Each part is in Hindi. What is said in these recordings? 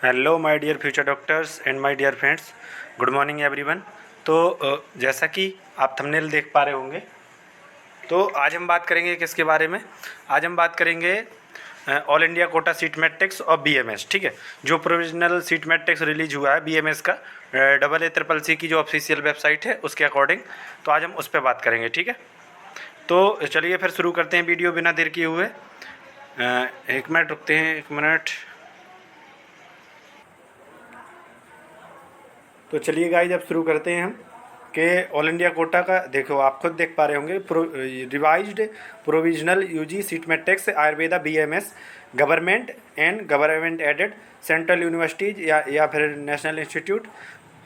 Hello my dear future doctors and my dear friends, good morning everyone. तो जैसा कि आप थंबनेल देख पा रहे होंगे, तो आज हम बात करेंगे किसके बारे में। आज हम बात करेंगे all India quota seat matrix और बीएमएस। ठीक है, जो प्रोविजनल सीट मैट्रिक्स रिलीज हुआ है बीएमएस का AACCC की जो ऑफिशियल वेबसाइट है उसके अकॉर्डिंग, तो आज हम उस पर बात करेंगे। ठीक है, तो चलिए फिर शुरू करते हैं वीडियो बिना देर किए हुए। एक मिनट रुकते हैं, एक मिनट। तो चलिए गाइज अब शुरू करते हैं हम कि ऑल इंडिया कोटा का देखो, आप खुद देख पा रहे होंगे revised provisional UG seat matrix Ayurveda BMS government and government aided central universities या फिर national institute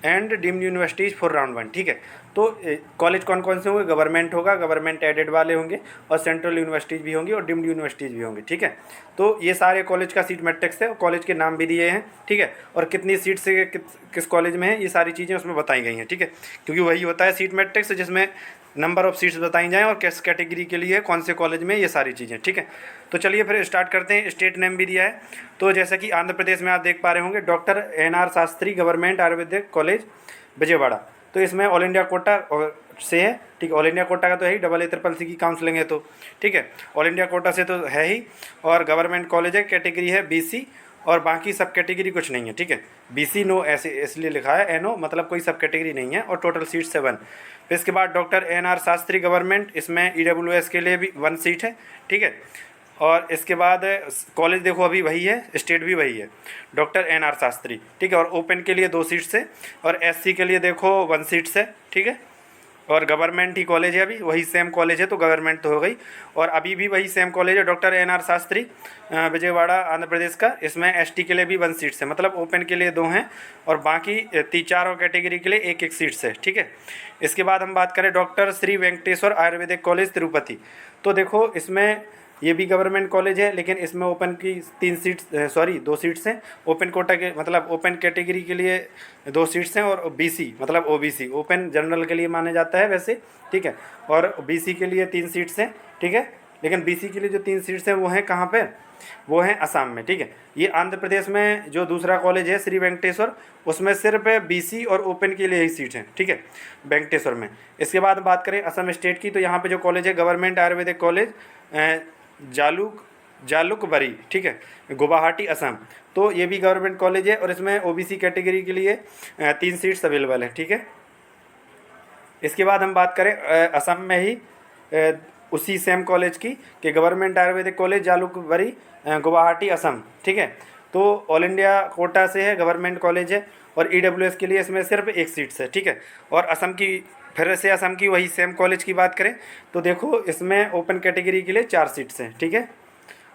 and deemed universities for round 1। ठीक है, तो कॉलेज कौन कौन से होंगे? गवर्नमेंट होगा, गवर्नमेंट एडेड वाले होंगे, और सेंट्रल यूनिवर्सिटीज़ भी होंगी और डीम्ड यूनिवर्सिटीज़ भी होंगी। ठीक है, तो ये सारे कॉलेज का सीट मैट्रिक्स है और कॉलेज के नाम भी दिए हैं। ठीक है, और कितनी सीट से किस कॉलेज में है, ये सारी चीज़ें उसमें बताई गई हैं। ठीक है, क्योंकि वही होता है सीट मैट्रिक्स जिसमें नंबर ऑफ़ सीट्स बताई जाएँ और किस कैटेगरी के लिए कौन से कॉलेज में, ये सारी चीज़ें। ठीक है, तो चलिए फिर स्टार्ट करते हैं। स्टेट नेम भी दिया है, तो जैसा कि आंध्र प्रदेश में आप देख पा रहे होंगे doctor NR Shastri government ayurvedic college Vijayawada. तो इसमें ऑल इंडिया कोटा से है। ठीक है, ऑल इंडिया कोटा का तो है ही, AACCC की काउंसलिंग है तो। ठीक है, ऑल इंडिया कोटा से तो है ही, और गवर्नमेंट कॉलेज है, कैटेगरी है BC, और बाकी सब कैटेगरी कुछ नहीं है। ठीक है, BC नो ऐसे इसलिए लिखा है, NO मतलब कोई सब कैटेगरी नहीं है, और टोटल सीट 7। फिर इसके बाद डॉक्टर NR शास्त्री गवर्नमेंट, इसमें EWS के लिए भी 1 सीट है। ठीक है, और इसके बाद कॉलेज देखो अभी वही है, स्टेट भी वही है, डॉक्टर NR शास्त्री। ठीक है, और ओपन के लिए 2 सीट्स है, और SC के लिए देखो 1 सीट्स है। ठीक है, और गवर्नमेंट ही कॉलेज है, अभी वही सेम कॉलेज है, तो गवर्नमेंट तो हो गई, और अभी भी वही सेम कॉलेज है डॉक्टर NR शास्त्री विजयवाड़ा आंध्र प्रदेश का। इसमें ST के लिए भी 1 सीट्स है, मतलब ओपन के लिए 2 हैं, और बाकी 4 कैटेगरी के लिए 1-1 सीट्स है। ठीक है, इसके बाद हम बात करें डॉक्टर श्री वेंकटेश्वर आयुर्वेदिक कॉलेज तिरुपति। तो देखो इसमें ये भी गवर्नमेंट कॉलेज है, लेकिन इसमें ओपन की 2 सीट्स हैं। ओपन कोटा के मतलब ओपन कैटेगरी के लिए 2 सीट्स हैं, और BC मतलब OBC ओपन जनरल के लिए माने जाता है वैसे। ठीक है, और BC के लिए 3 सीट्स हैं। ठीक है, लेकिन BC के लिए जो 3 सीट्स हैं वो हैं कहाँ पे? वो हैं असम में। ठीक है, ये आंध्र प्रदेश में जो दूसरा कॉलेज है श्री वेंकटेश्वर, उसमें सिर्फ BC और ओपन के लिए ही सीट हैं। ठीक है, वेंकटेश्वर में। इसके बाद बात करें असम स्टेट की, तो यहाँ पे जो कॉलेज है गवर्नमेंट आयुर्वेदिक कॉलेज जालुकबरी। ठीक है, गुवाहाटी असम। तो ये भी गवर्नमेंट कॉलेज है, और इसमें OBC कैटेगरी के लिए 3 सीट्स अवेलेबल है। ठीक है, इसके बाद हम बात करें असम में ही उसी सेम कॉलेज की, कि गवर्नमेंट आयुर्वेदिक कॉलेज जालुकबरी गुवाहाटी असम। ठीक है, तो ऑल इंडिया कोटा से है, गवर्नमेंट कॉलेज है, और EWS के लिए इसमें सिर्फ 1 सीट्स है। ठीक है, और असम की फिर से असम की वही सेम कॉलेज की बात करें, तो देखो इसमें ओपन कैटेगरी के लिए 4 सीट्स हैं। ठीक है,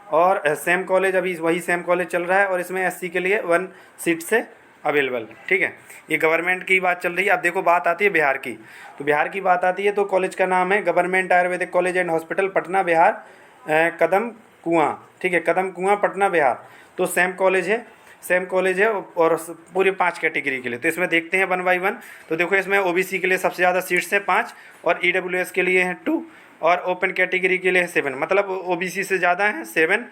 और सेम कॉलेज अभी वही सेम कॉलेज चल रहा है, और इसमें SC के लिए 1 सीट से अवेलेबल। ठीक है, ये गवर्नमेंट की बात चल रही है। अब देखो बात आती है बिहार की, तो बिहार की बात आती है, तो कॉलेज का नाम है government ayurvedic college and hospital Patna Bihar Kadam Kuan. ठीक है, कदम कुआं पटना बिहार। तो सेम कॉलेज है, और पूरे 5 कैटेगरी के लिए। तो इसमें देखते हैं 1 बाई 1। तो देखो इसमें OBC के लिए सबसे ज़्यादा सीट्स हैं 5, और EWS के लिए हैं 2, और ओपन कैटेगरी के लिए 7, मतलब OBC से ज़्यादा हैं 7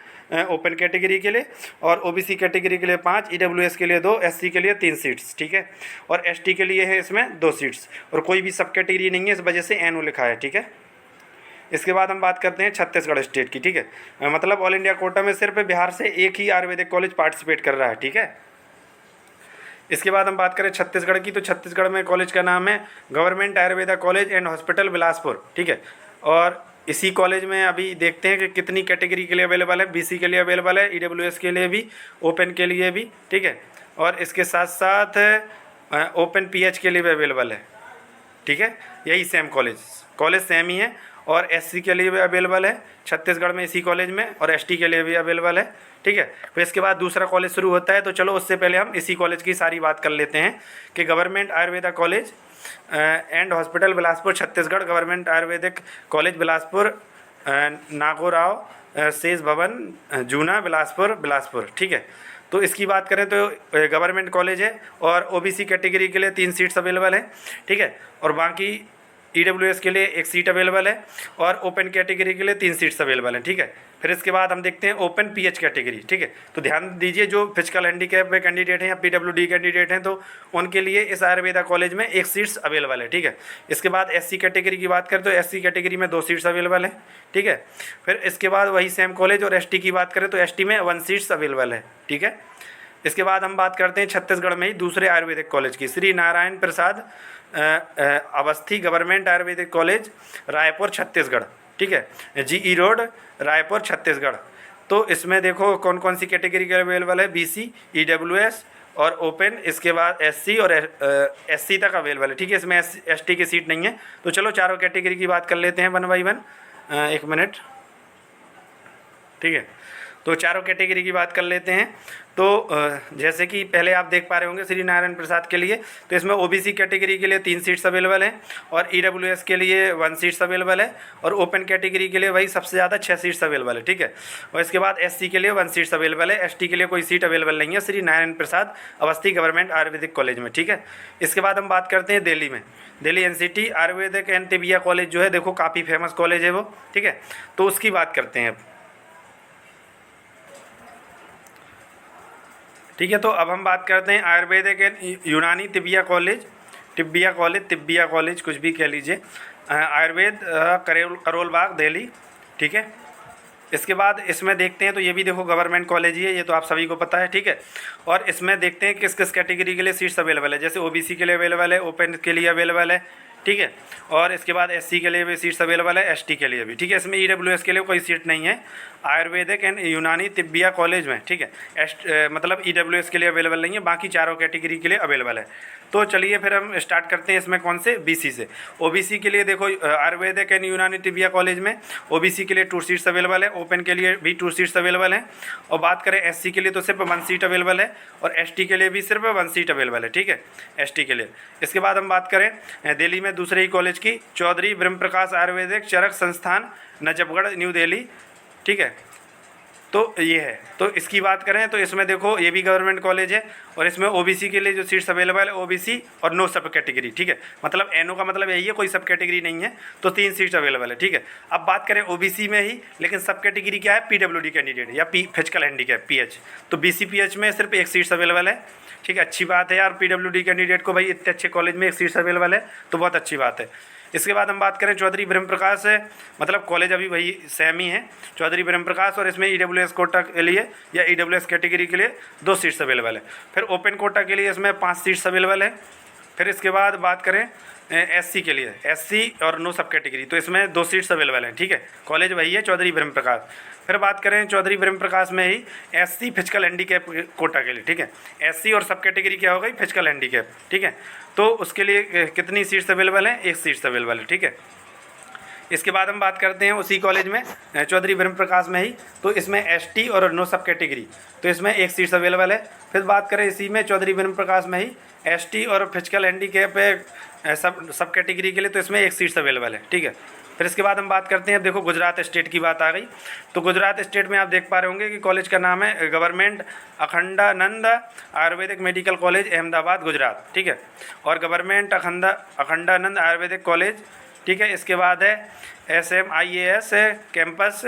ओपन कैटेगरी के लिए, और OBC कैटेगरी के लिए 5, EWS के लिए 2, SC के लिए 3 सीट्स। ठीक है, और ST के लिए है इसमें 2 सीट्स, और कोई भी सब कैटेगरी नहीं है, इस वजह से NO लिखा है। ठीक है, इसके बाद हम बात करते हैं छत्तीसगढ़ स्टेट की। ठीक है, मतलब ऑल इंडिया कोटा में सिर्फ बिहार से एक ही आयुर्वेदिक कॉलेज पार्टिसिपेट कर रहा है। ठीक है, इसके बाद हम बात करें छत्तीसगढ़ की, तो छत्तीसगढ़ में कॉलेज का नाम है government ayurveda college and hospital Bilaspur. ठीक है, और इसी कॉलेज में अभी देखते हैं कि कितनी कैटेगरी के लिए अवेलेबल है। BC के लिए अवेलेबल है, EWS के लिए भी, ओपन के लिए भी। ठीक है, और इसके साथ साथ ओपन PH के लिए भी अवेलेबल है। ठीक है, यही सेम कॉलेज सेम ही है, और SC के लिए भी अवेलेबल है छत्तीसगढ़ में इसी कॉलेज में, और ST के लिए भी अवेलेबल है। ठीक है, फिर इसके बाद दूसरा कॉलेज शुरू होता है, तो चलो उससे पहले हम इसी कॉलेज की सारी बात कर लेते हैं कि government ayurveda college and hospital Bilaspur Chhattisgarh, government ayurvedic college Bilaspur Nagorao शेष भवन जूना बिलासपुर। ठीक है, तो इसकी बात करें तो गवर्नमेंट कॉलेज है, और OBC कैटेगरी के लिए 3 सीट्स अवेलेबल है। ठीक है, और बाकी EWS के लिए 1 सीट अवेलेबल है और ओपन कैटेगरी के लिए 3 सीट्स अवेलेबल हैं, ठीक है। फिर इसके बाद हम देखते हैं ओपन PH कैटेगरी, ठीक है। तो ध्यान दीजिए, जो फिजिकल हैंडीकैप कैंडिडेट हैं या PWD कैंडिडेट हैं तो उनके लिए इस आयुर्वेदा कॉलेज में 1 सीट्स अवेलेबल है, ठीक है। इसके बाद SC कैटेगरी की बात करें तो SC कैटेगरी में 2 सीट्स अवेलेबल हैं, ठीक है। फिर इसके बाद वही सेम कॉलेज और ST की बात करें तो ST में 1 सीट्स अवेलेबल है, ठीक है। इसके बाद हम बात करते हैं छत्तीसगढ़ में ही दूसरे आयुर्वेदिक कॉलेज की, श्री नारायण प्रसाद अवस्थी गवर्नमेंट आयुर्वेदिक कॉलेज, रायपुर छत्तीसगढ़, ठीक है, GE रोड, रायपुर छत्तीसगढ़। तो इसमें देखो कौन कौन सी कैटेगरी के अवेलेबल है, BC, EWS और ओपन, इसके बाद SC और SC तक अवेलेबल है, ठीक है। इसमें ST की सीट नहीं है। तो चलो चारों कैटेगरी की बात कर लेते हैं 1 बाई 1, 1 मिनट, ठीक है। तो चारों कैटेगरी की बात कर लेते हैं। तो जैसे कि पहले आप देख पा रहे होंगे श्री नारायण प्रसाद के लिए, तो इसमें OBC कैटेगरी के लिए 3 सीट्स अवेलेबल हैं और EWS के लिए 1 सीट्स अवेलेबल है और ओपन कैटेगरी के लिए वही सबसे ज़्यादा 6 सीट्स अवेलेबल है, ठीक है। और इसके बाद SC के लिए 1 सीट्स अवेलेबल है, ST के लिए कोई सीट अवेलेबल नहीं है श्री नारायण प्रसाद अवस्थी गवर्नमेंट आयुर्वेदिक कॉलेज में, ठीक है। इसके बाद हम बात करते हैं दिल्ली में, Delhi NCT Ayurvedic and tibia college जो है, देखो काफ़ी फेमस कॉलेज है वो, ठीक है। तो उसकी बात करते हैं अब, ठीक है। तो अब हम बात करते हैं आयुर्वेदिक एंड यूनानी तिबिया कॉलेज कुछ भी कह लीजिए, आयुर्वेद करोल बाग दिल्ली, ठीक है। इसके बाद इसमें देखते हैं तो ये भी देखो गवर्नमेंट कॉलेज ही है, ये तो आप सभी को पता है, ठीक है। और इसमें देखते हैं किस किस कैटेगरी के लिए सीट्स अवेलेबल है, जैसे OBC के लिए अवेलेबल है, ओपन के लिए अवेलेबल है, ठीक है। और इसके बाद SC के लिए भी सीट्स अवेलेबल है, ST के लिए भी, ठीक है। इसमें EWS के लिए कोई सीट नहीं है आयुर्वेदिक एंड यूनानी तिब्बिया कॉलेज में, ठीक है। मतलब EWS के लिए अवेलेबल नहीं है, बाकी चारों कैटेगरी के लिए अवेलेबल है। तो चलिए फिर हम स्टार्ट करते हैं इसमें कौन से, BC से। OBC के लिए देखो आयुर्वेदिक एंड यूनानी तिब्बिया कॉलेज में OBC के लिए 2 सीट्स अवेलेबल है, ओपन के लिए भी 2 सीट्स अवेलेबल हैं। और बात करें SC के लिए तो सिर्फ 1 सीट अवेलेबल है और ST के लिए भी सिर्फ 1 सीट अवेलेबल है, ठीक है, ST के लिए। इसके बाद हम बात करें दिल्ली में दूसरे ही कॉलेज की, चौधरी ब्रह्म प्रकाश आयुर्वेदिक चरक संस्थान नजफगढ़ न्यू दिल्ली, ठीक है। तो ये है, तो इसकी बात करें तो इसमें देखो ये भी गवर्नमेंट कॉलेज है और इसमें OBC के लिए जो सीट्स अवेलेबल है OBC और नो सब कैटेगरी, ठीक है। मतलब NO का मतलब यही है, कोई सब कैटेगरी नहीं है, तो 3 सीट्स अवेलेबल है, ठीक है। अब बात करें OBC में ही, लेकिन सब कैटेगरी क्या है, PWD कैंडिडेट या फिजिकल हैंडीकैप PH, तो BC PH में सिर्फ 1 सीट्स अवेलेबल है, ठीक है। अच्छी बात है यार, PWD कैंडिडेट को भाई इतने अच्छे कॉलेज में 1 सीट्स अवेलेबल है तो बहुत अच्छी बात है। इसके बाद हम बात करें चौधरी ब्रह्म प्रकाश है, मतलब कॉलेज अभी वही सेम ही है, चौधरी ब्रह्म प्रकाश, और इसमें EWS कोटा के लिए या EWS कैटेगरी के लिए 2 सीट्स अवेलेबल है। फिर ओपन कोटा के लिए इसमें 5 सीट्स अवेलेबल है। फिर इसके बाद बात करें SC के लिए, SC और नो सब कैटेगरी, तो इसमें 2 सीट्स अवेलेबल हैं, ठीक है। कॉलेज वही है चौधरी ब्रह्म प्रकाश। फिर बात करें चौधरी ब्रह्म प्रकाश में ही SC फिजिकल हैंडीकैप कोटा के लिए, ठीक है। SC और सब कैटेगरी क्या हो गई, फिजिकल हैंडीकैप, ठीक है। तो उसके लिए कितनी सीट्स अवेलेबल हैं, 1 सीट्स अवेलेबल है, ठीक है। इसके बाद हम बात करते हैं उसी कॉलेज में चौधरी ब्रह्म प्रकाश में ही, तो इसमें ST और नो सब कैटेगरी, तो इसमें 1 सीट्स अवेलेबल है। फिर बात करें इसी में चौधरी ब्रह्म प्रकाश में ही ST और फिजिकल हैंडीकैप सब कैटेगरी के लिए, तो इसमें 1 सीट्स अवेलेबल है, ठीक है। फिर इसके बाद हम बात करते हैं, अब देखो गुजरात स्टेट की बात आ गई, तो गुजरात स्टेट में आप देख पा रहे होंगे कि कॉलेज का नाम है government Akhandanand Ayurvedic medical college Ahmedabad Gujarat, ठीक है। और गवर्नमेंट अखंडानंद आयुर्वेदिक कॉलेज, ठीक है। इसके बाद है SMIAS campus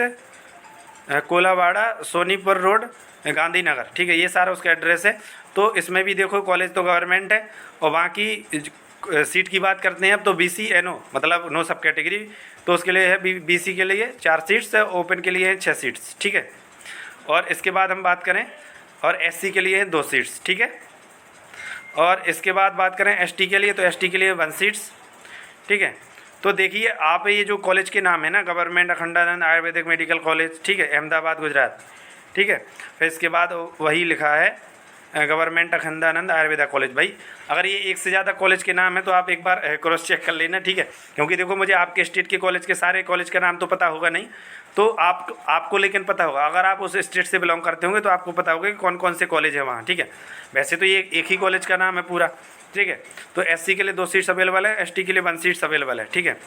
Kolavada Sonipur road Gandhinagar, ठीक है, ये सारा उसका एड्रेस है। तो इसमें भी देखो कॉलेज तो गवर्नमेंट है और वहाँ की सीट की बात करते हैं अब, तो BC NO मतलब नो सब कैटेगरी, तो उसके लिए है BC के लिए 4 सीट्स, ओपन के लिए है 6 सीट्स, ठीक है। और इसके बाद हम बात करें और SC के लिए है 2 सीट्स, ठीक है। और इसके बाद बात करें ST के लिए, तो ST के लिए 1 सीट्स, ठीक है। तो देखिए आप ये जो कॉलेज के नाम है ना, government Akhandanand Ayurvedic medical college, ठीक है, अहमदाबाद गुजरात, ठीक है। फिर इसके बाद वही लिखा है गवर्नमेंट अखंडानंद आयुर्वेदा कॉलेज। भाई अगर ये एक से ज़्यादा कॉलेज के नाम है तो आप एक बार क्रॉस चेक कर लेना, ठीक है, क्योंकि देखो मुझे आपके स्टेट के कॉलेज के सारे कॉलेज का नाम तो पता होगा नहीं, तो आपको लेकिन पता होगा, अगर आप उस स्टेट से बिलोंग करते होंगे तो आपको पता होगा कि कौन कौन से कॉलेज है वहाँ, ठीक है। वैसे तो ये एक ही कॉलेज का नाम है पूरा, ठीक है। तो SC के लिए 2 सीट्स अवेलेबल है, ST के लिए 1 सीट्स अवेलेबल है, ठीक है।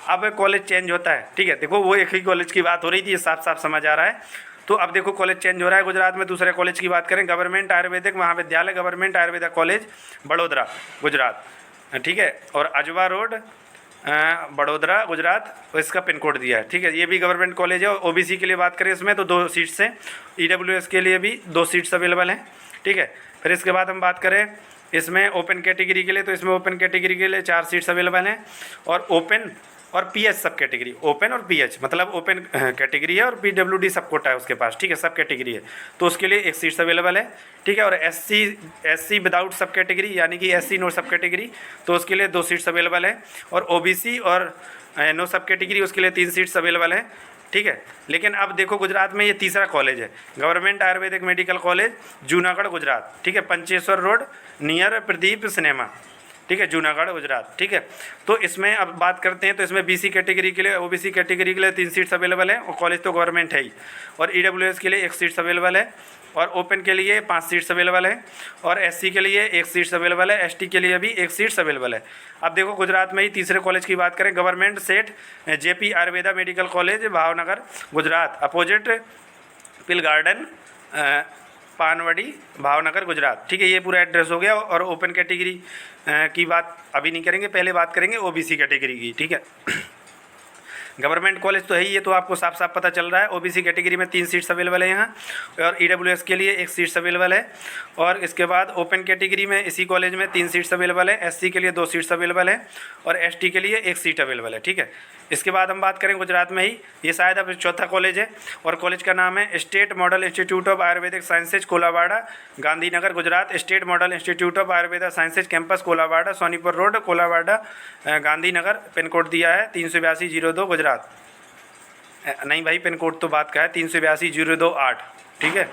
अब कॉलेज चेंज होता है, ठीक है, देखो वो एक ही कॉलेज की बात हो रही थी, ये साफ साफ समझ आ रहा है। तो अब देखो कॉलेज चेंज हो रहा है गुजरात में। दूसरे कॉलेज की बात करें, गवर्नमेंट आयुर्वेदिक महाविद्यालय गवर्नमेंट आयुर्वेदा कॉलेज बड़ोदरा गुजरात, ठीक है। और अजवा रोड बड़ोदरा गुजरात, और इसका पिन कोड दिया है, ठीक है। ये भी गवर्नमेंट कॉलेज है। और ओबीसी के लिए बात करें इसमें तो 2 सीट्स हैं, ईडब्ल्यूएस के लिए भी 2 सीट्स अवेलेबल हैं, ठीक है। फिर इसके बाद हम बात करें इसमें ओपन कैटेगरी के लिए, तो इसमें ओपन कैटेगरी के लिए 4 सीट्स अवेलेबल हैं। और ओपन और पीएच सब कैटेगरी, ओपन और पीएच मतलब ओपन कैटेगरी है और पीडब्ल्यूडी सब कोटा है उसके पास, ठीक है, सब कैटेगरी है, तो उसके लिए 1 सीट्स अवेलेबल है, ठीक है। और एससी विदाउट सब कैटेगरी यानी कि एससी नो सब कैटेगरी, तो उसके लिए 2 सीट्स अवेलेबल है। और ओबीसी और नो सब कैटेगरी उसके लिए 3 सीट्स अवेलेबल है, ठीक है। लेकिन अब देखो गुजरात में ये तीसरा कॉलेज है, government Ayurvedic medical college Junagadh Gujarat, ठीक है, Pancheshwar road near Pradeep cinema, ठीक है, जूनागढ़ गुजरात, ठीक है। तो इसमें अब बात करते हैं तो इसमें बीसी कैटेगरी के लिए, ओबीसी कैटेगरी के लिए 3 सीट्स अवेलेबल है, और कॉलेज तो गवर्नमेंट है ही। और ईडब्ल्यूएस के लिए 1 सीट्स अवेलेबल है, और ओपन के लिए 5 सीट्स अवेलेबल है, और एससी के लिए 1 सीट्स अवेलेबल है, एसटी के लिए भी 1 सीट्स अवेलेबल है। अब देखो गुजरात में ही तीसरे कॉलेज की बात करें, government Seth JP ayurveda medical college Bhavnagar Gujarat, opposite pill garden Panwadi Bhavnagar Gujarat, ठीक है। ये पूरा एड्रेस हो गया। और ओपन कैटेगरी की बात अभी नहीं करेंगे, पहले बात करेंगे ओबीसी कैटेगरी की, ठीक है। गवर्नमेंट कॉलेज तो है ही, ये तो आपको साफ साफ पता चल रहा है। ओबीसी कैटेगरी में 3 सीट्स अवेलेबल है यहाँ, और ईडब्ल्यूएस के लिए 1 सीट्स अवेलेबल है। और इसके बाद ओपन कैटेगरी में इसी कॉलेज में 3 सीट्स अवेलेबल है, एससी के लिए 2 सीट्स अवेलेबल है, और एसटी के लिए 1 सीट अवेलेबल है, ठीक है। इसके बाद हम बात करें गुजरात में ही, ये शायद अब चौथा कॉलेज है, और कॉलेज का नाम है state model institute of ayurvedic sciences Kolavada Gandhinagar Gujarat. State model institute of ayurveda sciences campus Kolavada Sonipur road Kolavada Gandhinagar. Pin code दिया है 38202 गुजरात। नहीं भाई, पिन कोड तो बात का है 38208, ठीक है,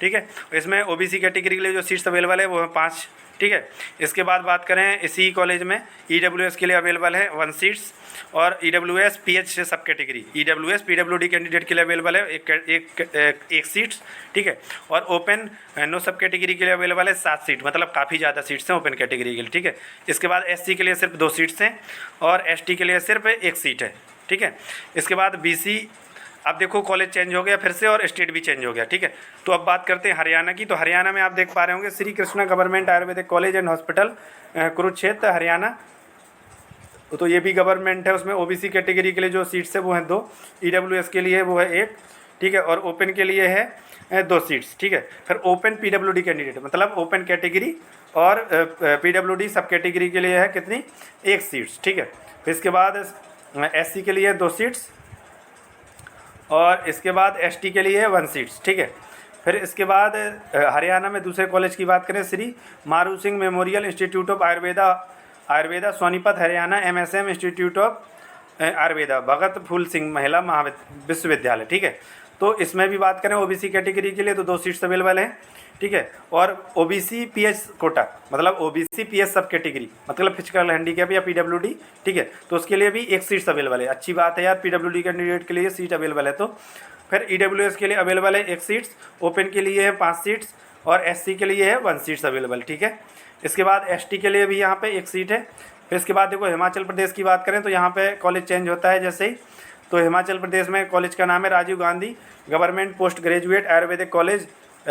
ठीक है। इसमें ओबीसी कैटेगरी के लिए जो सीट्स अवेलेबल है वो है 5, ठीक है। इसके बाद बात करें इसी कॉलेज में ईडब्ल्यूएस के लिए अवेलेबल है 1 सीट्स, और ईडब्ल्यूएस पीएच से सब कैटेगरी, ईडब्ल्यूएस पीडब्ल्यूडी कैंडिडेट के लिए अवेलेबल है एक सीट्स, ठीक है। और ओपन नो सब कैटेगरी के लिए अवेलेबल है 7 सीट, मतलब काफ़ी ज़्यादा सीट्स हैं ओपन कैटेगरी के लिए, ठीक है। इसके बाद एससी के लिए सिर्फ 2 सीट्स हैं, और एसटी के लिए सिर्फ 1 सीट है, ठीक है। इसके बाद बीसी, अब देखो कॉलेज चेंज हो गया फिर से, और स्टेट भी चेंज हो गया, ठीक है। तो अब बात करते हैं हरियाणा की। तो हरियाणा में आप देख पा रहे होंगे Shri Krishna government ayurvedic college and hospital Kurukshetra Haryana, तो ये भी गवर्नमेंट है। उसमें ओबीसी कैटेगरी के लिए जो सीट्स है वो हैं 2, ईडब्ल्यूएस के लिए वो है 1, ठीक है, और ओपन के लिए है 2 सीट्स, ठीक है। फिर ओपन पीडब्ल्यूडी कैंडिडेट मतलब ओपन कैटेगरी और पीडब्ल्यूडी सब कैटेगरी के लिए है कितनी, 1 सीट्स, ठीक है। फिर इसके बाद एससी के लिए 2 सीट्स, और इसके बाद एसटी के लिए 1 सीट्स, ठीक है। फिर इसके बाद हरियाणा में दूसरे कॉलेज की बात करें, Shri Maru Singh memorial institute of ayurveda Sonipat Haryana, MSM institute of ayurveda Bhagat Phool Singh Mahila Vishwavidyalaya, ठीक है। तो इसमें भी बात करें ओबीसी कैटेगरी के लिए तो 2 सीट्स अवेलेबल हैं, ठीक है। और ओबीसी पीएच कोटा मतलब ओबीसी पीएच सब कैटेगरी मतलब फिजिकल हैंडीकैप या पीडब्ल्यूडी, ठीक है, तो उसके लिए भी 1 सीट्स अवेलेबल है। अच्छी बात है यार, पीडब्ल्यूडी कैंडिडेट के लिए सीट अवेलेबल है। तो फिर ईडब्ल्यूएस के लिए अवेलेबल है 1 सीट्स, ओपन के लिए है 5 सीट्स, और एससी के लिए है 1 सीट्स अवेलेबल, ठीक है। इसके बाद एसटी के लिए भी यहाँ पे 1 सीट है। फिर इसके बाद देखो हिमाचल प्रदेश की बात करें तो यहाँ पे कॉलेज चेंज होता है जैसे ही, तो हिमाचल प्रदेश में कॉलेज का नाम है Rajiv Gandhi government post graduate ayurvedic college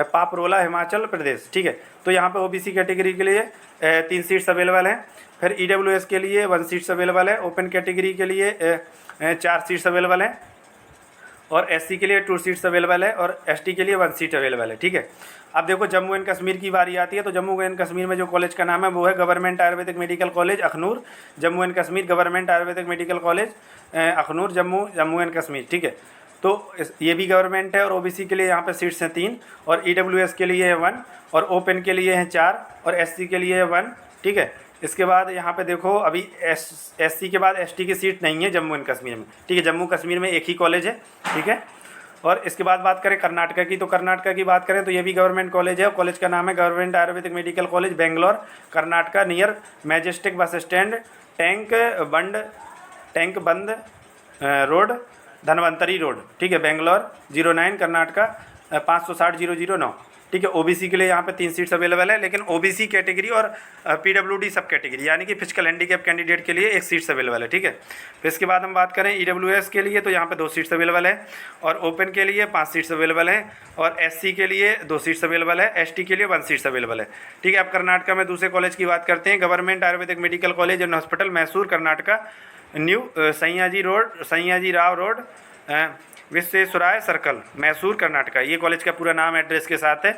Paprola Himachal Pradesh, ठीक है। तो यहाँ पे ओबीसी कैटेगरी के लिए 3 सीट्स अवेलेबल हैं। फिर ईडब्ल्यूएस के लिए 1 सीट्स अवेलेबल है, ओपन कैटेगरी के लिए 4 सीट्स अवेलेबल हैं, और एससी के लिए 2 सीट्स अवेलेबल है, और एसटी के लिए 1 सीट अवेलेबल है, ठीक है। अब देखो जम्मू एंड कश्मीर की बारी आती है, तो जम्मू एंड कश्मीर में जो कॉलेज का नाम है वो है government Ayurvedic medical college Akhnoor, Jammu and Kashmir government Ayurvedic medical college Akhnoor Jammu and Kashmir, ठीक है। तो ये भी गवर्नमेंट है, और ओबीसी के लिए यहाँ पे सीट्स हैं 3, और ईडब्ल्यूएस के लिए है 1, और ओपन के लिए हैं 4, और एससी के लिए है 1, ठीक है। इसके बाद यहाँ पे देखो अभी एससी के बाद एसटी की सीट नहीं है जम्मू एंड कश्मीर में, ठीक है। जम्मू कश्मीर में एक ही कॉलेज है, ठीक है। और इसके बाद बात करें कर्नाटका की, तो कर्नाटका की बात करें तो ये भी गवर्नमेंट कॉलेज है, कॉलेज का नाम है government Ayurvedic medical college Bangalore Karnataka near majestic bus stand tank बंद रोड धनवंतरी रोड, ठीक है, बेंगलोर 09 कर्नाटका 560-009, ठीक है। ओबीसी के लिए यहाँ पे 3 सीट्स अवेलेबल है, लेकिन ओबीसी कैटेगरी और पीडब्ल्यूडी सब कैटेगरी यानी कि फिजिकल हैंडीकैप कैंडिडेट के लिए 1 सीट्स अवेलेबल है, ठीक है। फिर इसके बाद हम बात करें ईडब्ल्यूएस के लिए तो यहाँ पे 2 सीट्स अवेलेबल है और ओपन के लिए 5 सीट्स अवेलेबल है और एससी के लिए 2 सीट्स अवेलेबल है, एसटी के लिए 1 सीट्स अवेलेबल है, ठीक है। अब कर्नाटका में दूसरे कॉलेज की बात करते हैं। Government Ayurvedic medical college and hospital Mysore Karnataka, new Sayaji Rao road, Visvesvaraya circle, Mysore Karnataka. ये कॉलेज का पूरा नाम एड्रेस के साथ है,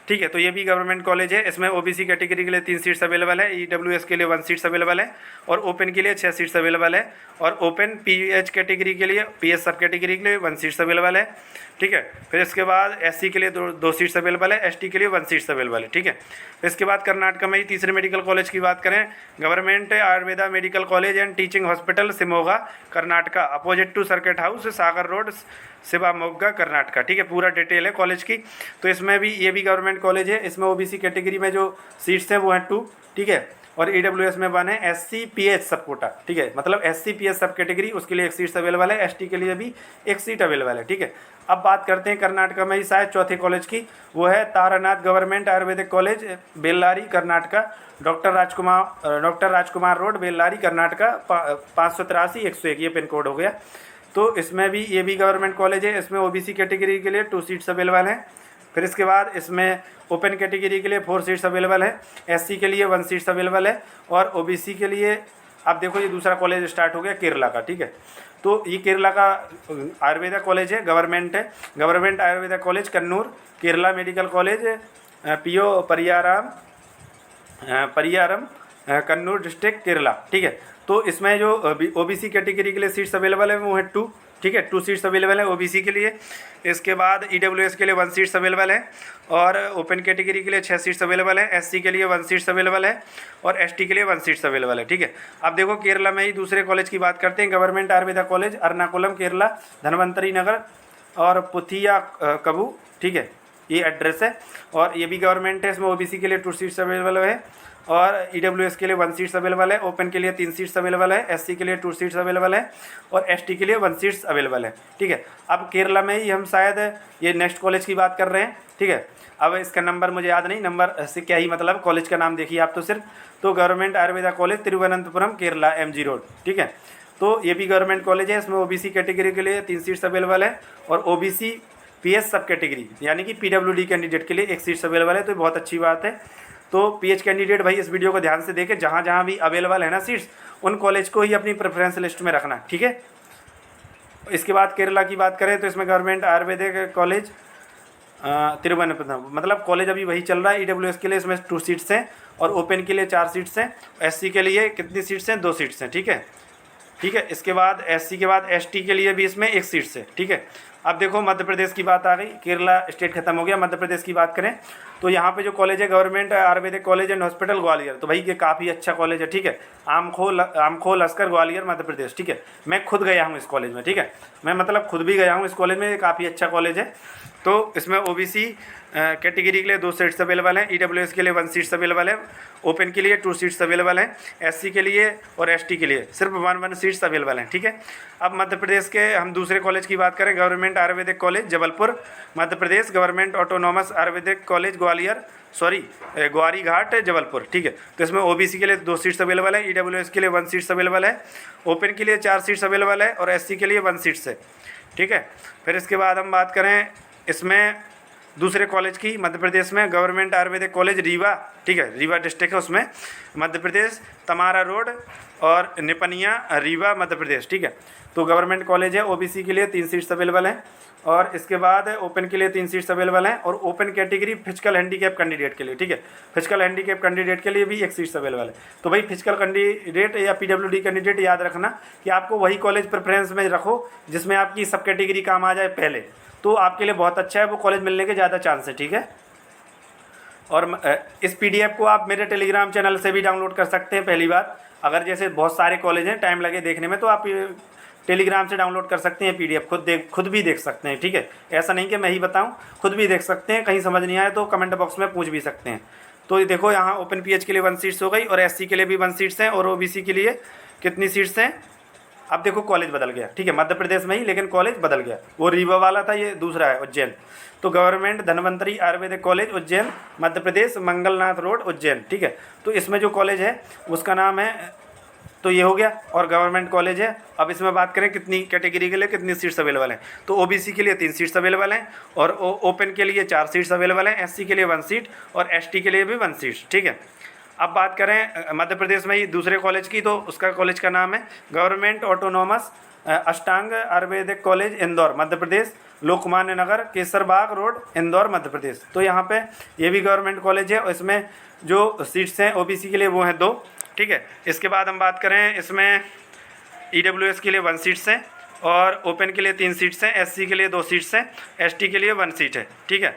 ठीक है। तो ये भी गवर्नमेंट कॉलेज है। इसमें ओबीसी कैटेगरी के लिए 3 सीट्स अवेलेबल है, ईडब्ल्यूएस के लिए 1 सीट्स अवेलेबल है और ओपन के लिए 6 सीट्स अवेलेबल है और ओपन पीएच कैटेगरी के लिए, पीएच सब कैटेगरी के लिए 1 सीट्स अवेलेबल है, ठीक है। फिर इसके बाद एससी के लिए 2 सीट्स अवेलेबल है, एसटी के लिए 1 सीट्स अवेलेबल है, ठीक है। फिर इसके बाद कर्नाटका में ही तीसरे मेडिकल कॉलेज की बात करें, government ayurveda medical college and teaching hospital Shimoga Karnataka, opposite to circuit house Sagar road Shivamogga Karnataka, ठीक है। पूरा डिटेल है कॉलेज की। तो इसमें भी ये भी गवर्नमेंट कॉलेज है। इसमें ओबीसी कैटेगरी में जो सीट्स हैं वो हैं 2, ठीक है, और ईडब्ल्यूएस में 1 है, एससी पीएच सब कोटा, ठीक है, मतलब एससी पीएच सब कैटेगरी उसके लिए 1 सीट्स अवेलेबल है, एसटी के लिए भी 1 सीट अवेलेबल है, ठीक है। अब बात करते हैं कर्नाटका में ही शायद चौथे कॉलेज की, वो है Taranath government ayurvedic college Bellary Karnataka, doctor Rajkumar road Bellary Karnataka 583-101 ये पिन कोड हो गया। तो इसमें भी ये भी गवर्नमेंट कॉलेज है। इसमें ओबीसी कैटेगरी के लिए 2 सीट्स अवेलेबल हैं। फिर इसके बाद इसमें ओपन कैटेगरी के लिए 4 सीट्स अवेलेबल है, एससी के लिए 1 सीट्स अवेलेबल है और ओबीसी के लिए आप देखो ये दूसरा कॉलेज स्टार्ट हो गया केरला का, ठीक है। तो ये केरला का आयुर्वेदा कॉलेज है, गवर्नमेंट है, government ayurveda college Kannur, Kerala medical college PO Pariyaram Kannur district Kerala, ठीक है। तो इसमें जो ओबीसी कैटेगरी के लिए सीट्स अवेलेबल है वो है 2, ठीक है, 2 सीट्स अवेलेबल है ओबीसी के लिए। इसके बाद ईडब्ल्यूएस के लिए 1 सीट्स अवेलेबल है और ओपन कैटेगरी के लिए 6 सीट्स अवेलेबल है, एससी के लिए 1 सीट्स अवेलेबल है और एसटी के लिए 1 सीट्स अवेलेबल है, ठीक है। अब देखो केरला में ही दूसरे कॉलेज की बात करते हैं। गवर्नमेंट आयुर्वेदा कॉलेज अर्नाकुलम केरला, धनवंतरी नगर और पुथिया कबू, ठीक है, ये एड्रेस है और ये भी गवर्नमेंट है। इसमें ओबीसी के लिए 2 सीट्स अवेलेबल है और ईडब्ल्यूएस के लिए 1 सीट्स अवेलेबल है, ओपन के लिए 3 सीट्स अवेलेबल है, एससी के लिए 2 सीट्स अवेलेबल है और एसटी के लिए 1 सीट्स अवेलेबल है, ठीक है। अब केरला में ही हम शायद ये नेक्स्ट कॉलेज की बात कर रहे हैं, ठीक है। अब इसका नंबर मुझे याद नहीं, नंबर से क्या ही मतलब, कॉलेज का नाम देखिए आप तो सिर्फ, तो government ayurveda college Thiruvananthapuram Kerala MG road, ठीक है। तो ये भी गवर्नमेंट कॉलेज है। इसमें ओबीसी कैटेगरी के लिए 3 सीट्स अवेलेबल है और ओबीसी पीएच सब कैटेगरी यानी कि पीडब्ल्यूडी कैंडिडेट के लिए 1 सीट्स अवेलेबल है, तो बहुत अच्छी बात है। तो पीएच कैंडिडेट भाई इस वीडियो को ध्यान से देखें, जहाँ जहाँ भी अवेलेबल है ना सीट्स, उन कॉलेज को ही अपनी प्रेफरेंस लिस्ट में रखना, ठीक है। इसके बाद केरला की बात करें तो इसमें गवर्नमेंट आयुर्वेदिक कॉलेज तिरुवनंतपुरम, मतलब कॉलेज अभी वही चल रहा है। ईडब्ल्यूएस के लिए इसमें 2 सीट्स हैं और ओपन के लिए 4 सीट्स हैं, एससी के लिए कितनी सीट्स हैं, 2 सीट्स हैं, ठीक है, ठीक है। इसके बाद एससी के बाद एसटी के लिए भी इसमें 1 सीट्स है, ठीक है। अब देखो मध्य प्रदेश की बात आ गई, केरला स्टेट खत्म हो गया, मध्य प्रदेश की बात करें तो यहाँ पे जो कॉलेज है government ayurvedic college and hospital Gwalior, तो भाई ये काफ़ी अच्छा कॉलेज है, ठीक है। आमखो लश्कर ग्वालियर मध्य प्रदेश, ठीक है। मैं खुद गया हूँ इस कॉलेज में, ठीक है, मैं मतलब खुद भी गया हूँ इस कॉलेज में, ये काफ़ी अच्छा कॉलेज है। तो इसमें ओबीसी कैटेगरी के लिए 2 सीट्स अवेलेबल हैं, ईडब्ल्यूएस के लिए 1 सीट्स अवेलेबल है, ओपन के लिए 2 सीट्स अवेलेबल हैं, एससी के लिए और एसटी के लिए सिर्फ 1 सीट्स अवेलेबल हैं, ठीक है। अब मध्य प्रदेश के हम दूसरे कॉलेज की बात करें, government ayurvedic college Jabalpur Madhya Pradesh, government autonomous Ayurvedic college Gwari Ghat Jabalpur, ठीक है। तो इसमें ओबीसी के लिए 2 सीट्स अवेलेबल है, ईडब्ल्यूएस के लिए 1 सीट्स अवेलेबल है, ओपन के लिए 4 सीट्स अवेलेबल है और एससी के लिए 1 सीट्स है, ठीक है। फिर इसके बाद हम बात करें इसमें दूसरे कॉलेज की, मध्य प्रदेश में गवर्नमेंट आयुर्वेदिक कॉलेज रीवा, ठीक है, रीवा डिस्ट्रिक्ट है उसमें, मध्य प्रदेश तमारा रोड और निपनिया रीवा मध्य प्रदेश, ठीक है। तो गवर्नमेंट कॉलेज है, ओबीसी के लिए 3 सीट्स अवेलेबल हैं और इसके बाद ओपन के लिए 3 सीट्स अवेलेबल हैं और open category physical handicap candidate के लिए, ठीक है, फिजिकल हैंडीकैप कैंडिडेट के लिए भी 1 सीट्स अवेलेबल है। तो भाई फिजिकल कैंडिडेट या पीडब्ल्यूडी कैंडिडेट याद रखना कि आपको वही कॉलेज प्रेफरेंस में रखो जिसमें आपकी सब कैटेगरी काम आ जाए पहले, तो आपके लिए बहुत अच्छा है, वो कॉलेज मिलने के ज़्यादा चांस है, ठीक है। और इस पीडीएफ को आप मेरे टेलीग्राम चैनल से भी डाउनलोड कर सकते हैं। पहली बात, अगर जैसे बहुत सारे कॉलेज हैं, टाइम लगे देखने में, तो आप टेलीग्राम से डाउनलोड कर सकते हैं पीडीएफ, खुद भी देख सकते हैं, ठीक है। ऐसा नहीं कि मैं ही बताऊं, खुद भी देख सकते हैं, कहीं समझ नहीं आए तो कमेंट बॉक्स में पूछ भी सकते हैं। तो ये देखो यहाँ ओपन पीएच के लिए 1 सीट्स हो गई और एससी के लिए भी 1 सीट्स हैं और ओबीसी के लिए कितनी सीट्स हैं, अब देखो कॉलेज बदल गया, ठीक है, मध्य प्रदेश में ही, लेकिन कॉलेज बदल गया, वो रीवा वाला था, ये दूसरा है उज्जैन। तो government Dhanvantari Ayurvedic college Ujjain Madhya Pradesh, Mangalnath road Ujjain, ठीक है। तो इसमें जो कॉलेज है उसका नाम है, तो ये हो गया, और गवर्नमेंट कॉलेज है। अब इसमें बात करें कितनी कैटेगरी के लिए कितनी सीट्स अवेलेबल हैं, तो ओबीसी के लिए 3 सीट्स अवेलेबल हैं, और ओपन के लिए 4 सीट्स अवेलेबल हैं, एससी के लिए 1 सीट, और एसटी के लिए भी 1 सीट, ठीक है। अब बात करें मध्य प्रदेश में ही दूसरे कॉलेज की, तो उसका कॉलेज का नाम है गवर्नमेंट ऑटोनोमस अष्टांग आयुर्वेदिक कॉलेज इंदौर मध्य प्रदेश, लोकमान्य नगर, केसरबाग रोड, इंदौर मध्य प्रदेश। तो यहाँ पे ये भी गवर्नमेंट कॉलेज है, और इसमें जो सीट्स हैं ओबीसी के लिए वो हैं 2, ठीक है। इसके बाद हम बात करें, इसमें ईडब्ल्यूएस के लिए 1 सीट्स हैं, और ओपन के लिए 3 सीट्स हैं, एससी के लिए 2 सीट्स हैं, एसटी के लिए 1 सीट है, ठीक है।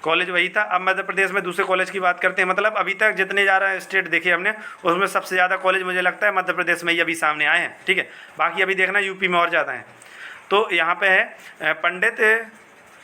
कॉलेज वही था। अब मध्य प्रदेश में दूसरे कॉलेज की बात करते हैं, मतलब अभी तक जितने ज़्यादा स्टेट देखे हमने उसमें सबसे ज़्यादा कॉलेज मुझे लगता है मध्य प्रदेश में ही अभी सामने आए हैं, ठीक है। बाकी अभी देखना यूपी में और ज़्यादा हैं। तो यहाँ पे है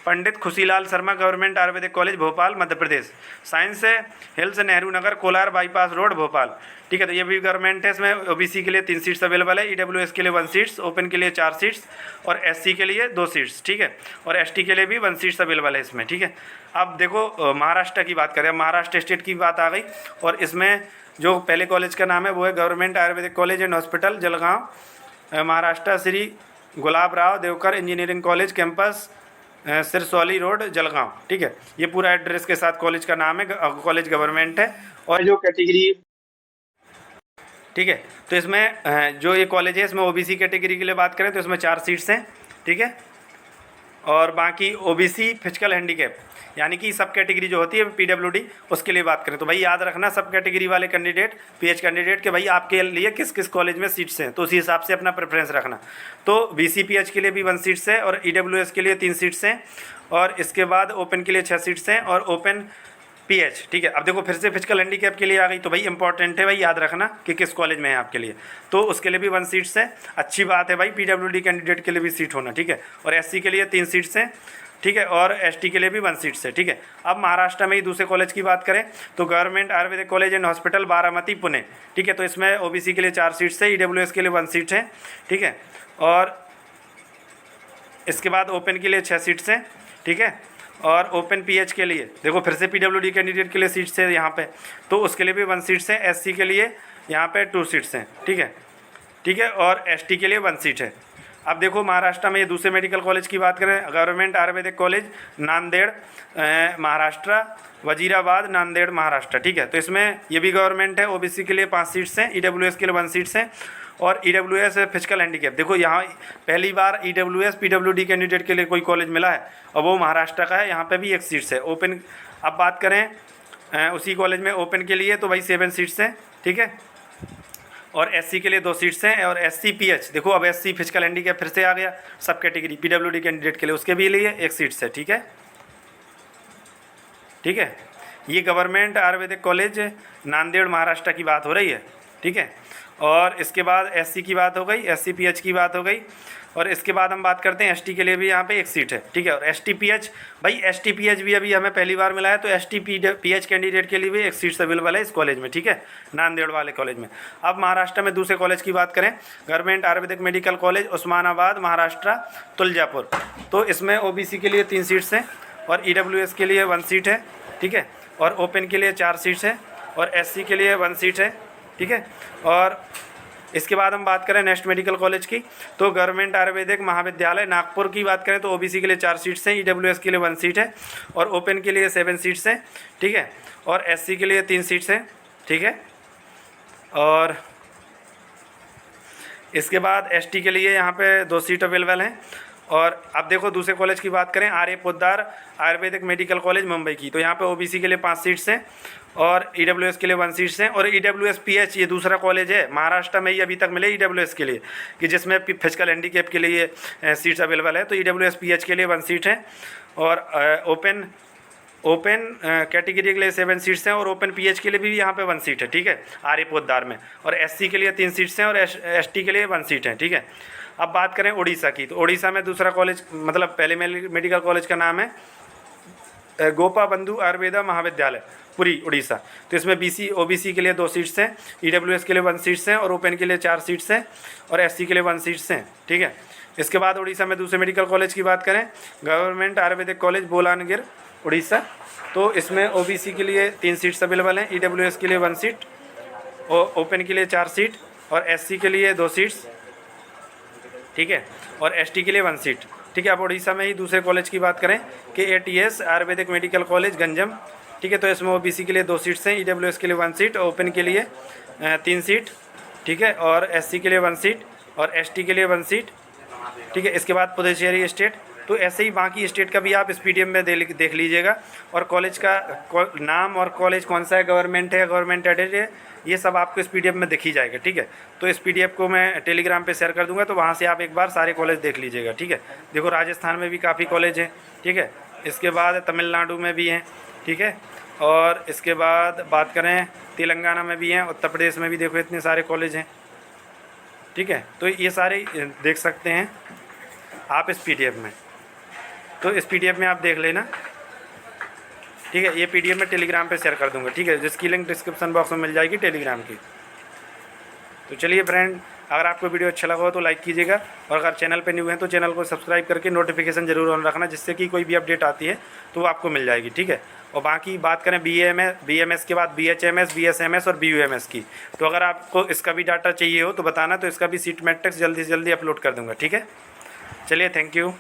पंडित Khushilal Sharma government ayurvedic college Bhopal Madhya Pradesh, science है hills Nehru Nagar Kolar bypass road Bhopal, ठीक है। तो ये भी गवर्नमेंट है। इसमें ओबीसी के लिए 3 सीट्स अवेलेबल है, ईडब्ल्यूएस के लिए 1 सीट्स, ओपन के लिए 4 सीट्स, और एससी के लिए 2 सीट्स, ठीक है, और एसटी के लिए भी 1 सीट्स अवेलेबल है इसमें, ठीक है। अब देखो महाराष्ट्र की बात करें, महाराष्ट्र स्टेट की बात आ गई, और इसमें जो पहले कॉलेज का नाम है वो है government ayurvedic college and hospital Jalgaon Maharashtra, Shri Gulab Rao Deokar engineering college campus Sirsoli road Jalgaon, ठीक है। ये पूरा एड्रेस के साथ कॉलेज का नाम है, कॉलेज गवर्नमेंट है, और जो कैटेगरी, ठीक है। तो इसमें जो ये कॉलेज है इसमें ओबीसी कैटेगरी के लिए बात करें तो इसमें 4 सीट्स हैं, ठीक है, और बाकी ओबीसी फिजिकल हैंडीकैप यानी कि सब कैटेगरी जो होती है पीडब्ल्यूडी उसके लिए बात करें तो भाई याद रखना सब कैटेगरी वाले कैंडिडेट पीएच कैंडिडेट के भाई आपके लिए किस किस कॉलेज में सीट्स हैं, तो उसी हिसाब से अपना प्रेफरेंस रखना। तो बीसीपीएच के लिए भी 1 सीट्स है, और ईडब्ल्यूएस के लिए 3 सीट्स हैं, और इसके बाद ओपन के लिए 6 सीट्स हैं, और ओपन पीएच, ठीक है। अब देखो फिर से फिजिकल हैंडीकैप के लिए आ गई, तो भाई इंपॉर्टेंट है भाई याद रखना कि किस कॉलेज में है आपके लिए, तो उसके लिए भी 1 सीट्स है। अच्छी बात है भाई पीडब्ल्यूडी कैंडिडेट के लिए भी सीट होना, ठीक है, और एससी के लिए 3 सीट्स हैं, ठीक है, और एसटी के लिए भी 1 सीट्स है, ठीक है। अब महाराष्ट्र में ही दूसरे कॉलेज की बात करें तो government ayurvedic college and hospital Baramati Pune, ठीक है, तो इसमें ओबीसी के लिए 4 सीट्स है, ईडब्ल्यूएस के लिए 1 सीट है, ठीक है, और इसके बाद ओपन के लिए 6 सीट्स हैं, ठीक है, और ओपन पीएच के लिए देखो फिर से पीडब्ल्यूडी कैंडिडेट के लिए सीट्स है यहाँ पे, तो उसके लिए भी 1 सीट्स है, एससी के लिए यहाँ पे 2 सीट्स हैं, ठीक है, ठीक है, और एसटी के लिए 1 सीट है। अब देखो महाराष्ट्र में ये दूसरे मेडिकल कॉलेज की बात करें, गवर्नमेंट आयुर्वेदिक कॉलेज नांदेड़ महाराष्ट्र, वजीराबाद नांदेड़ महाराष्ट्र, ठीक है, तो इसमें ये भी गवर्नमेंट है, ओबीसी के लिए 5 सीट्स हैं, ईडब्ल्यूएस के लिए 1 सीट्स हैं, और ईडब्ल्यूएस फिजिकल हैंडीकैप देखो यहाँ पहली बार ईडब्ल्यूएस पीडब्ल्यूडी कैंडिडेट के लिए कोई कॉलेज मिला है और वो महाराष्ट्र का है, यहाँ पे भी 1 सीट्स है। ओपन अब बात करें उसी कॉलेज में ओपन के लिए तो भाई 7 सीट्स हैं, ठीक है, और एससी के लिए 2 सीट्स हैं, और एससी पीएच देखो अब एससी फिजिकल हैंडीकैप फिर से आ गया सब कैटेगरी पीडब्ल्यूडी कैंडिडेट के लिए, उसके भी लिए 1 सीट्स है, ठीक है, ठीक है। ये गवर्नमेंट आयुर्वेदिक कॉलेज नांदेड़ महाराष्ट्र की बात हो रही है, ठीक है, और इसके बाद एससी की बात हो गई, एससी पीएच की बात हो गई, और इसके बाद हम बात करते हैं एसटी के लिए भी यहाँ पे 1 सीट है, ठीक है, और एसटी पीएच भाई एसटी पीएच भी अभी हमें पहली बार मिला है, तो एसटी पीएच कैंडिडेट के लिए भी 1 सीट्स अवेलेबल है इस कॉलेज में, ठीक है, नांदेड़ वाले कॉलेज में। अब महाराष्ट्र में दूसरे कॉलेज की बात करें government Ayurvedic medical college Osmanabad Maharashtra Tuljapur, तो इसमें ओबीसी के लिए 3 सीट्स हैं, और ईडब्ल्यूएस के लिए 1 सीट है, ठीक है, और ओपन के लिए 4 सीट्स हैं, और एससी के लिए 1 सीट है, ठीक है। और इसके बाद हम बात करें नेक्स्ट मेडिकल कॉलेज की तो गवर्नमेंट आयुर्वेदिक महाविद्यालय नागपुर की बात करें तो ओबीसी के लिए 4 सीट्स हैं, ईडब्ल्यूएस के लिए 1 सीट है, और ओपन के लिए 7 सीट्स हैं, ठीक है, और एससी के लिए 3 सीट्स हैं, ठीक है, और इसके बाद एसटी के लिए यहाँ पे 2 सीट अवेलेबल हैं। और अब देखो दूसरे कॉलेज की बात करें आर्य पोद्दार आयुर्वेदिक मेडिकल कॉलेज मुंबई की, तो यहाँ पे ओबीसी के लिए 5 सीट्स हैं, और ईडब्ल्यूएस के लिए 1 सीट्स हैं, और ईडब्ल्यूएस पीएच ये दूसरा कॉलेज है महाराष्ट्र में ही अभी तक मिले ईडब्ल्यूएस के लिए कि जिसमें फिजिकल हैंडीकैप के लिए सीट्स अवेलेबल है, तो ईडब्ल्यूएस पीएच के लिए 1 सीट है, और ओपन कैटेगरी के लिए 7 सीट्स हैं, और ओपन पीएच के लिए भी यहाँ पे 1 सीट है, ठीक है, आर्य पोद्दार में, और एससी के लिए 3 सीट्स हैं, और एसटी के लिए 1 सीट है, ठीक है। अब बात करें उड़ीसा की तो उड़ीसा में दूसरा कॉलेज मतलब पहले मेडिकल कॉलेज का नाम है गोपा बंधु आयुर्वेदा महाविद्यालय पुरी उड़ीसा। तो इसमें BC OBC के लिए 2 सीट्स हैं, EWS के लिए 1 सीट्स हैं और ओपन के लिए 4 सीट्स हैं और SC के लिए 1 सीट्स हैं। ठीक है। इसके बाद उड़ीसा में दूसरे मेडिकल कॉलेज की बात करें, गवर्नमेंट आयुर्वेदिक कॉलेज बोलानगिर उड़ीसा। तो इसमें OBC के लिए 3 सीट्स अवेलेबल हैं, EWS के लिए 1 सीट, ओपन के लिए 4 सीट और SC के लिए 2 सीट्स। ठीक है। और ST के लिए 1 सीट। ठीक है। अब उड़ीसा में ही दूसरे कॉलेज की बात करें कि ATS Ayurvedic medical college Ganjam. ठीक है। तो इसमें OBC के लिए 2 सीट्स हैं, EWS के लिए 1 सीट, ओपन के लिए 3 सीट। ठीक है। और SC के लिए 1 सीट और ST के लिए 1 सीट। ठीक है। इसके बाद पुडुचेरी स्टेट। तो ऐसे ही बाकी स्टेट का भी आप इस PDF में देख लीजिएगा और कॉलेज का नाम और कॉलेज कौन सा है, गवर्नमेंट है, गवर्नमेंट एडेड है, ये सब आपको इस PDF में दिखी जाएगा। ठीक है। तो इस PDF को मैं टेलीग्राम पे शेयर कर दूंगा, तो वहाँ से आप एक बार सारे कॉलेज देख लीजिएगा। ठीक है। देखो राजस्थान में भी काफ़ी कॉलेज हैं। ठीक है। इसके बाद तमिलनाडु में भी हैं। ठीक है। और इसके बाद बात करें तेलंगाना में भी हैं, उत्तर प्रदेश में भी देखो इतने सारे कॉलेज हैं। ठीक है। तो ये सारे देख सकते हैं आप इस PDF में। तो इस PDF में आप देख लेना। ठीक है। ये PDF मैं टेलीग्राम पे शेयर कर दूंगा। ठीक है। जिसकी लिंक डिस्क्रिप्शन बॉक्स में मिल जाएगी टेलीग्राम की। तो चलिए फ्रेंड, अगर आपको वीडियो अच्छा लगा हो तो लाइक कीजिएगा और अगर चैनल पे न्यू हैं तो चैनल को सब्सक्राइब करके नोटिफिकेशन जरूर ऑन रखना, जिससे कि कोई भी अपडेट आती है तो वो आपको मिल जाएगी। ठीक है। और बाकी बात करें BMS के बाद BHMS, BSMS और BUMS की, तो अगर आपको इसका भी डाटा चाहिए हो तो बताना, तो इसका भी सीट मैट्रिक्स जल्दी से जल्दी अपलोड कर दूँगा। ठीक है। चलिए, थैंक यू।